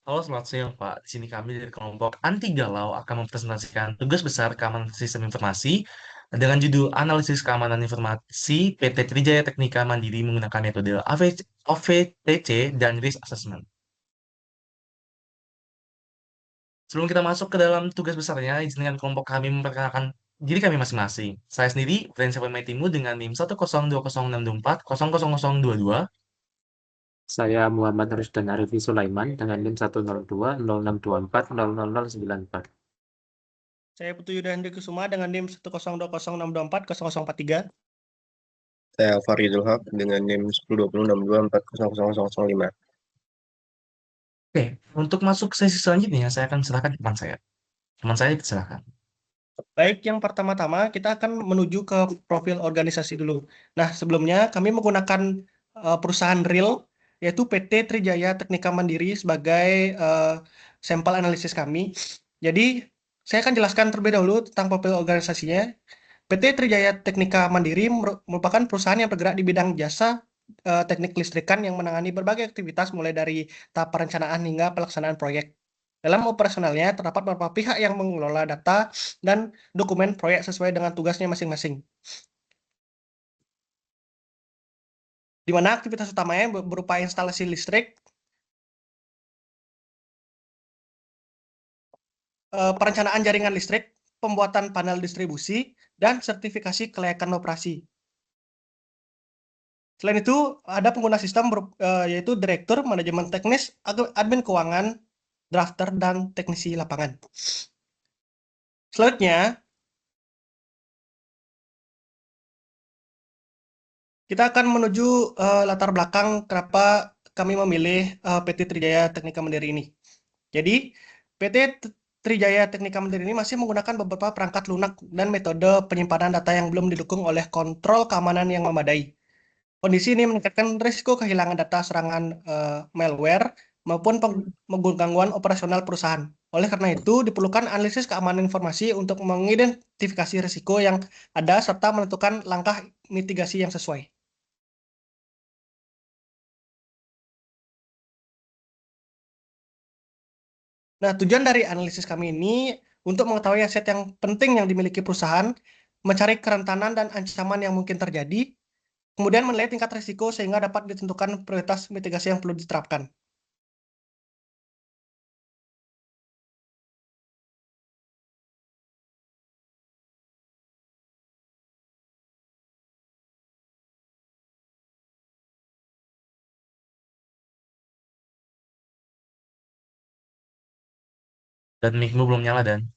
Halo, selamat siang, Pak. Di sini kami dari kelompok Anti Galau akan mempresentasikan tugas besar keamanan sistem informasi dengan judul Analisis Keamanan Informasi PT Trijaya Teknika Mandiri menggunakan metode OVTC dan Risk Assessment. Sebelum kita masuk ke dalam tugas besarnya, izinkan kelompok kami memperkenalkan diri kami masing-masing. Saya sendiri, Friends of My Timu dengan NIM 1020624000022. Saya Muhammad Rusdan Arifi Sulaiman dengan NIM 102 0624 000944. Saya Putu Yuda Hendri Kusuma dengan NIM 10206240043. Saya Faridul Haq dengan NIM 102062400005. Oke, untuk masuk ke sesi selanjutnya, saya akan silakan teman saya. Teman saya, silakan. Baik, yang pertama-tama kita akan menuju ke profil organisasi dulu. Nah, sebelumnya kami menggunakan perusahaan real, yaitu PT Trijaya Teknika Mandiri sebagai sampel analisis kami. Jadi, saya akan jelaskan terlebih dahulu tentang profil organisasinya. PT Trijaya Teknika Mandiri merupakan perusahaan yang bergerak di bidang jasa teknik listrikan yang menangani berbagai aktivitas mulai dari tahap perencanaan hingga pelaksanaan proyek. Dalam operasionalnya terdapat beberapa pihak yang mengelola data dan dokumen proyek sesuai dengan tugasnya masing-masing. Di mana aktivitas utamanya berupa instalasi listrik, perencanaan jaringan listrik, pembuatan panel distribusi, dan sertifikasi kelayakan operasi. Selain itu, ada pengguna sistem yaitu direktur, manajemen teknis, admin keuangan, drafter, dan teknisi lapangan. Selanjutnya, kita akan menuju latar belakang kenapa kami memilih PT Trijaya Teknika Mandiri ini. Jadi, PT Trijaya Teknika Mandiri ini masih menggunakan beberapa perangkat lunak dan metode penyimpanan data yang belum didukung oleh kontrol keamanan yang memadai. Kondisi ini meningkatkan risiko kehilangan data serangan malware maupun gangguan operasional perusahaan. Oleh karena itu, diperlukan analisis keamanan informasi untuk mengidentifikasi risiko yang ada serta menentukan langkah mitigasi yang sesuai. Nah, tujuan dari analisis kami ini untuk mengetahui aset yang penting yang dimiliki perusahaan, mencari kerentanan dan ancaman yang mungkin terjadi, kemudian menilai tingkat risiko sehingga dapat ditentukan prioritas mitigasi yang perlu diterapkan. Dan mic-mu belum nyala, Dan.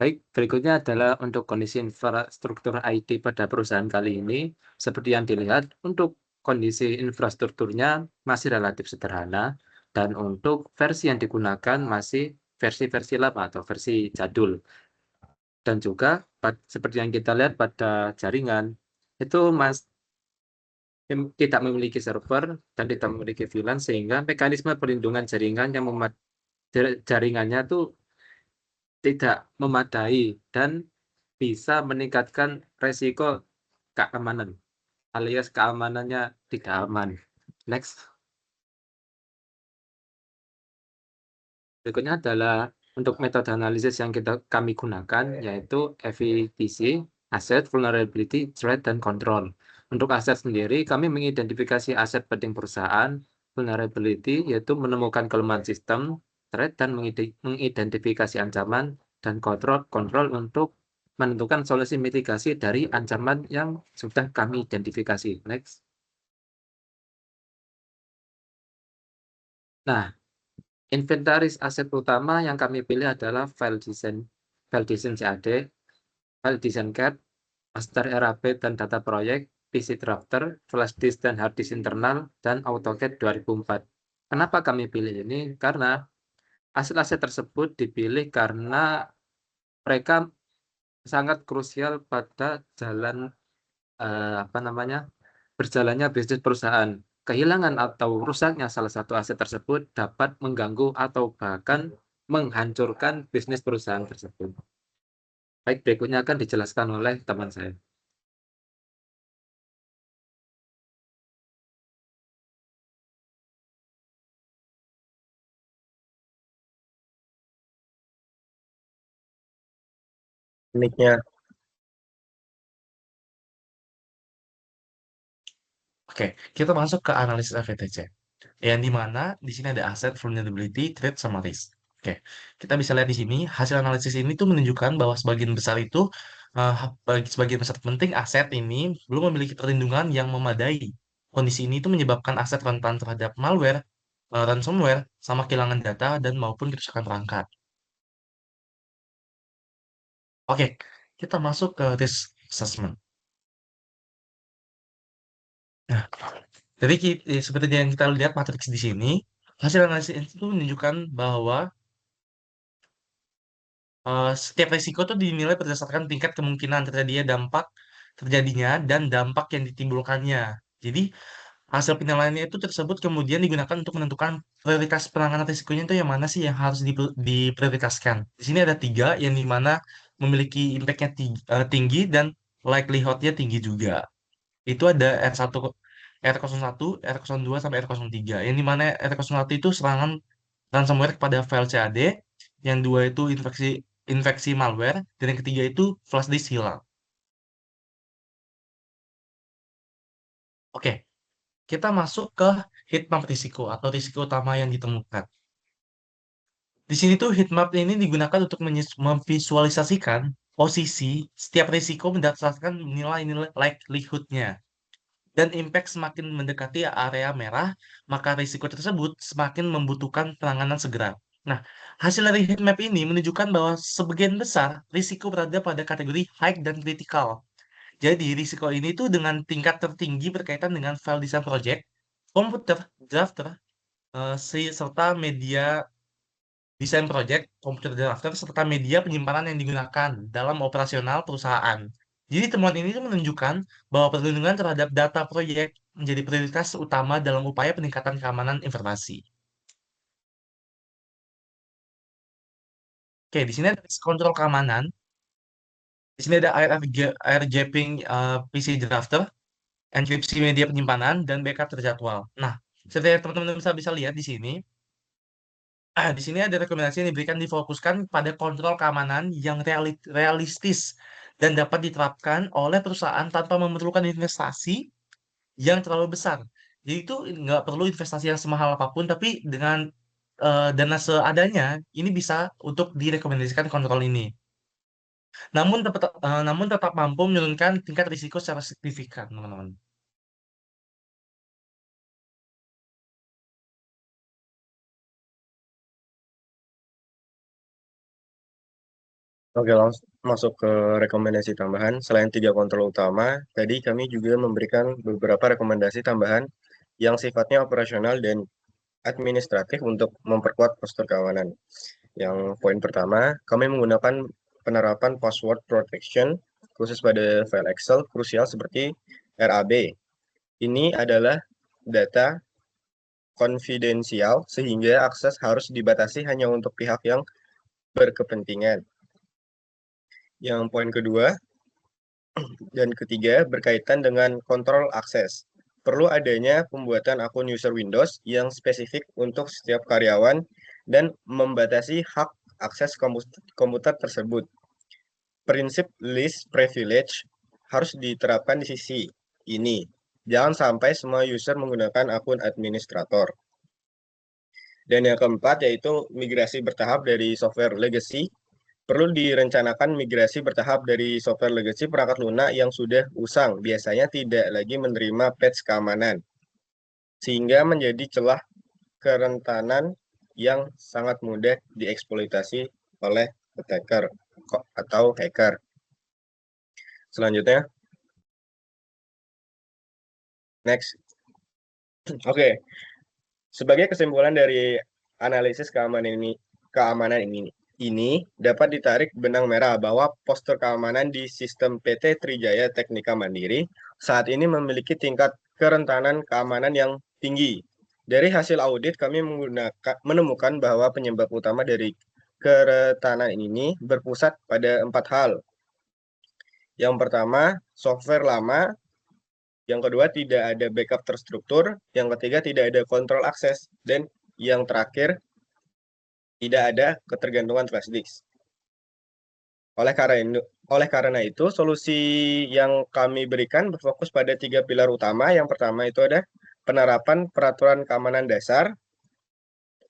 Baik, berikutnya adalah untuk kondisi infrastruktur IT pada perusahaan kali ini. Seperti yang dilihat, untuk kondisi infrastrukturnya masih relatif sederhana, dan untuk versi yang digunakan masih versi-versi lama atau versi jadul. Dan juga, seperti yang kita lihat pada jaringan, itu tidak memiliki server dan tidak memiliki VLAN, sehingga mekanisme perlindungan jaringan yang jaringannya itu tidak memadai dan bisa meningkatkan resiko keamanan, alias keamanannya tidak aman. Next. Berikutnya adalah untuk metode analisis yang kami gunakan, yaitu FVTC, Asset, Vulnerability, Threat, dan Control. Untuk aset sendiri, kami mengidentifikasi aset penting perusahaan, vulnerability, yaitu menemukan kelemahan sistem, threat, dan mengidentifikasi ancaman, dan control untuk menentukan solusi mitigasi dari ancaman yang sudah kami identifikasi. Next. Nah, inventaris aset utama yang kami pilih adalah file design CAD, file design CAD, master RAP dan data proyek, PC drafter, flash disk dan hard disk internal, dan AutoCAD 2004. Kenapa kami pilih ini? Karena aset-aset tersebut dipilih karena mereka sangat krusial pada berjalannya bisnis perusahaan. Kehilangan atau rusaknya salah satu aset tersebut dapat mengganggu atau bahkan menghancurkan bisnis perusahaan tersebut. Baik, berikutnya akan dijelaskan oleh teman saya. Mic-nya. Oke, kita masuk ke analisis FVTC. Yang dimana di sini ada aset, vulnerability, threat, sama risk. Oke, kita bisa lihat di sini hasil analisis ini tuh menunjukkan bahwa sebagian besar itu bagi sebagian besar penting aset ini belum memiliki perlindungan yang memadai. Kondisi ini tuh menyebabkan aset rentan terhadap malware, ransomware, sama kehilangan data dan maupun kerusakan perangkat. Oke, kita masuk ke risk assessment. Nah, jadi seperti yang kita lihat matriks di sini, hasil analisis itu menunjukkan bahwa setiap risiko itu dinilai berdasarkan tingkat kemungkinan terjadinya dan dampak yang ditimbulkannya. Jadi hasil penilaiannya itu tersebut kemudian digunakan untuk menentukan prioritas penanganan risikonya itu yang mana sih yang harus diprioritaskan. Di sini ada tiga yang dimana memiliki impact-nya tinggi dan likelihood-nya tinggi juga. Itu ada R01, R02, sampai R03. Yang dimana R01 itu serangan ransomware kepada file CAD, yang dua itu infeksi infeksi malware, dan yang ketiga itu flash disk hilang. Oke, kita masuk ke heat map risiko atau risiko utama yang ditemukan. Di sini tuh heat map ini digunakan untuk memvisualisasikan posisi setiap risiko berdasarkan nilai-nilai likelihood-nya. Dan impact semakin mendekati area merah, maka risiko tersebut semakin membutuhkan penanganan segera. Nah, hasil dari heat map ini menunjukkan bahwa sebagian besar risiko berada pada kategori high dan critical. Jadi, risiko ini tuh dengan tingkat tertinggi berkaitan dengan file design project, komputer, drafter, serta media desain project, komputer drafter, serta media penyimpanan yang digunakan dalam operasional perusahaan. Jadi temuan ini tuh menunjukkan bahwa perlindungan terhadap data proyek menjadi prioritas utama dalam upaya peningkatan keamanan informasi. Oke, di sini ada kontrol keamanan. Di sini ada air japping PC drafter, enkripsi media penyimpanan, dan backup terjadwal. Nah, seperti yang teman-teman bisa lihat di sini, di sini ada rekomendasi yang diberikan difokuskan pada kontrol keamanan yang realistis dan dapat diterapkan oleh perusahaan tanpa memerlukan investasi yang terlalu besar. Jadi itu nggak perlu investasi yang semahal apapun, tapi dengan dana seadanya ini bisa untuk direkomendasikan kontrol ini. Namun tetap mampu menurunkan tingkat risiko secara signifikan, teman-teman. Oke, langsung masuk ke rekomendasi tambahan. Selain tiga kontrol utama, tadi kami juga memberikan beberapa rekomendasi tambahan yang sifatnya operasional dan administratif untuk memperkuat postur keamanan. Yang poin pertama, kami menggunakan penerapan password protection khusus pada file Excel krusial seperti RAB. Ini adalah data konfidensial sehingga akses harus dibatasi hanya untuk pihak yang berkepentingan. Yang poin kedua dan ketiga berkaitan dengan kontrol akses. Perlu adanya pembuatan akun user Windows yang spesifik untuk setiap karyawan dan membatasi hak akses komputer tersebut. Prinsip least privilege harus diterapkan di sisi ini. Jangan sampai semua user menggunakan akun administrator. Dan yang keempat yaitu migrasi bertahap dari software legacy. Perlu direncanakan migrasi bertahap dari software legacy perangkat lunak yang sudah usang, biasanya tidak lagi menerima patch keamanan, sehingga menjadi celah kerentanan yang sangat mudah dieksploitasi oleh attacker atau hacker. Selanjutnya, next. Oke, sebagai kesimpulan dari analisis keamanan ini dapat ditarik benang merah bahwa postur keamanan di sistem PT Trijaya Teknika Mandiri saat ini memiliki tingkat kerentanan keamanan yang tinggi. Dari hasil audit kami menemukan bahwa penyebab utama dari kerentanan ini berpusat pada 4 hal. Yang pertama, software lama. Yang kedua, tidak ada backup terstruktur. Yang ketiga, tidak ada kontrol akses. Dan yang terakhir, tidak ada ketergantungan flash disk. Oleh karena itu, solusi yang kami berikan berfokus pada 3 pilar utama. Yang pertama itu ada penerapan peraturan keamanan dasar.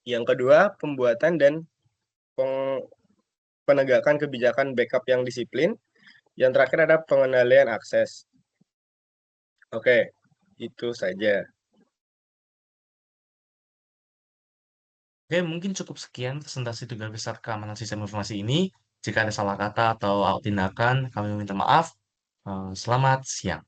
Yang kedua, pembuatan dan penegakan kebijakan backup yang disiplin. Yang terakhir ada pengendalian akses. Oke, itu saja. Oke, mungkin cukup sekian presentasi tugas besar keamanan sistem informasi ini. Jika ada salah kata atau tindakan, kami meminta maaf. Selamat siang.